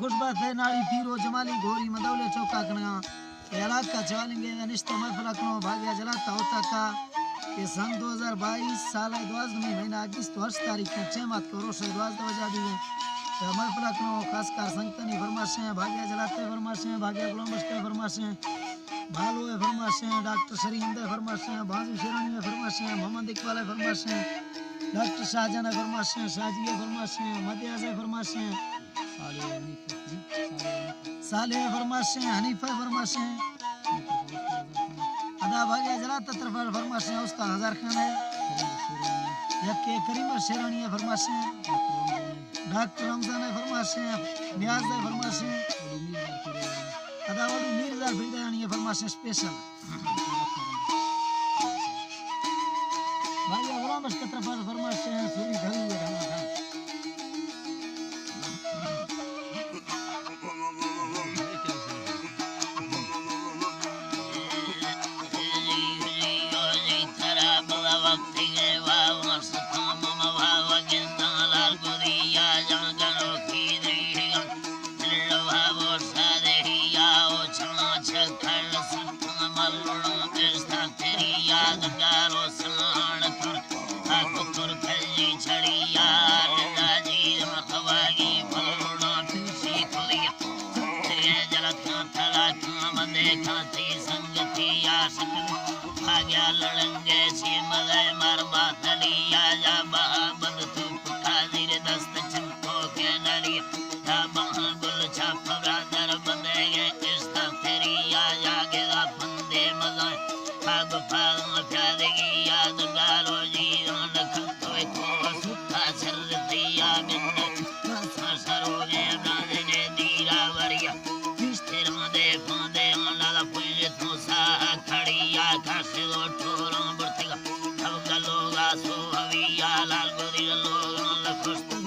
खुशबत है नाड़ी पीरो जमाली घोरी मदौले चौका कणगा इलाक का चवालेंगे अनिश्तो महफिल कनो भाग्य जलाता होता का ये सन 2022 साल 12 महीना 21 तारीख को चेमत करो से 12 बजा दी है महफिल कनो खासकर संतनी फरमाशे भाग्य जलाते फरमाशे भाग्य गुलामस्ते फरमाशे भालो है फरमाशे डॉक्टर शरींद फरमाशे बाजू शेरानी फरमाशे मोहम्मद इकबाल फरमाशे डॉक्टर शाहजहां फरमाशे शाजी फरमाशे मदियाज फरमाशे साले फरमाशे हनीफा फरमाशे अदा भाग्य जलाता तरफ फरमाशे उस्ताद हजार खान है यके करीम शेरानी फरमाशे डॉक्टर रमजान फरमाशे नियाज फरमाशे अदा वडू मीरजा बिरदानी फरमाशे स्पेशल भाई गुलाम के तरफ फरमाशे सूरी घरू है लड़ंगे सी मज़े मर बातलिया जा बंद तू कादिर दस्त चमको के नरिया जा गुल छाप ब्रादर बंदेगे किस्ता तेरी या जागे दा बंदे मज़ा आग पाग प्यादेगी याद गालो जी रन खतोए को सुता सर दिया बिंद सरोगे ब्रादने दीरा वरिया किस्तेर मदे फांदे अंडा पुजे तो सा खड़िया खासे टोरों बरतेगा अब गलोगा सो हविया लाल गोरी लोगों लखोस्ती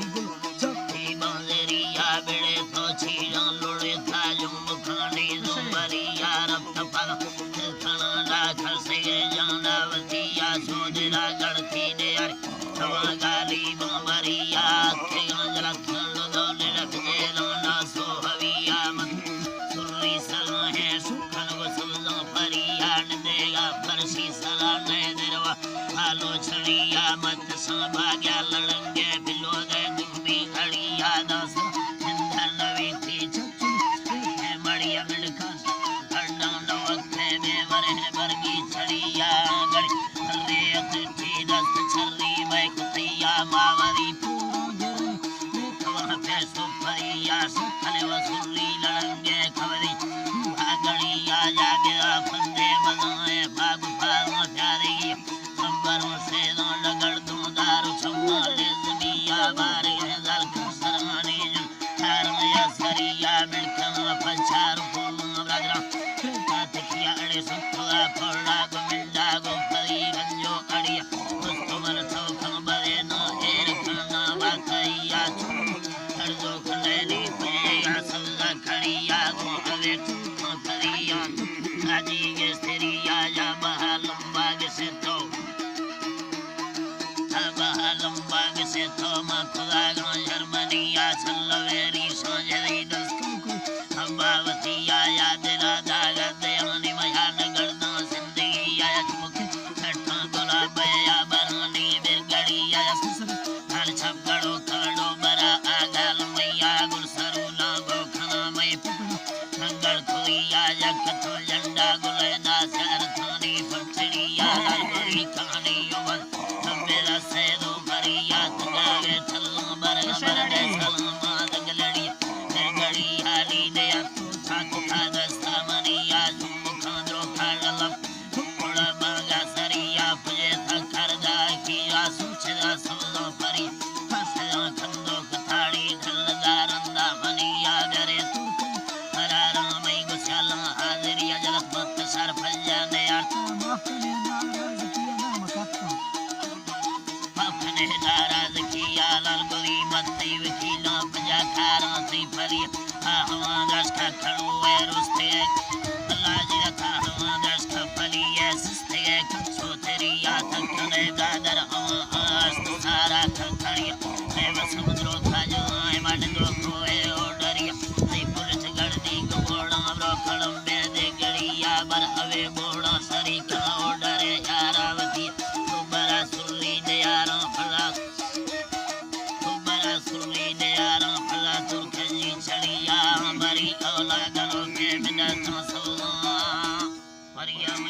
चप्पी बांधरिया बेड़े तो चीज़ों लोड़े ताजों मुखानी ज़ुम्बरिया रब तपा कनाडा खसे जाना वतिया सोजरा गढ़ती ने यार तवा गाली बंबरिया के अंजला खंडो दोले रखने लोना सो हविया मत सुरी सला है सुखन को सुलझो परिया देगा परसी सला ने देरवा आलो छड़िया मत संभाग्या लड़ंगे बिलो दे दुखी खड़िया दस इंदर नवी थी चच्ची है मड़िया मिलका करना नवते में वरे बरगी छड़िया गड़ी रे अति दस छरी मैं कुतिया मावरी पूरे कवा पे सुपरिया सुखले वसूली लड़ंगे खवरी भागड़िया जागे फंदे मजाए भाग भाग प्यारी संबरों से लगड़ दूं दारू संभाले जमिया बारे जल सरमानी हरमया सरिया मिलकम पंचार फूलों राजरा तातिया अड़े सुखला पड़ा गोमिंदा गोपरी गंजो अड़िया मुस्तमर चौखन बरे नो एर खाना बाकैया हरजो खंडेली पेया सल्ला खड़िया गो अवे परिया आजी के स्त्रिया जा बहालंबा के से तो बहालंबा के से तो मखुदा गो जर्मनिया सल्लवेरी सोजरी दस्कू अम्बावतिया याद राधा गद्यानी मयान गर्दा जिंदगी आया चुमके ठट्ठा गुलाब या बरानी बिरगड़िया सुसर हर छपड़ो कड़ो बरा आगल मैया गुलसरू लागो खाना मैं नंगल खोइया जगतो झंडा गुलेना सर थानी फटड़िया हरबरी कहानी युवन मेरा से दो परिया तगावे थल्ला बरग बरडे सलामा दगलड़िया गड़ी हाली ने तू ठाक दस्ता मनिया तुम खांद्रो खालम थोड़ा बागा सरिया पुजे थकर जा किया सुचदा समझो परी फसला खंदो कथाड़ी ढलदारंदा मनिया डरे तू हरारामई गुस्साला हाजरिया जलत मत सर फल्जा ने अर्थ माफने नाराज किया नाम कत्ता माफने नाराज किया लाल गोरी मत वकीला बजा खारा सी परी हवा दस का खड़ो है रुस्ते अल्लाह जी था हवा दस का पली है सिस्ते सो तेरी याद कने गादर हवा आस्त सारा खड़िया है बस समुद्रो का जो है मड दो कोए ओडरिया औलाद लोगे बिना तो सो मरियम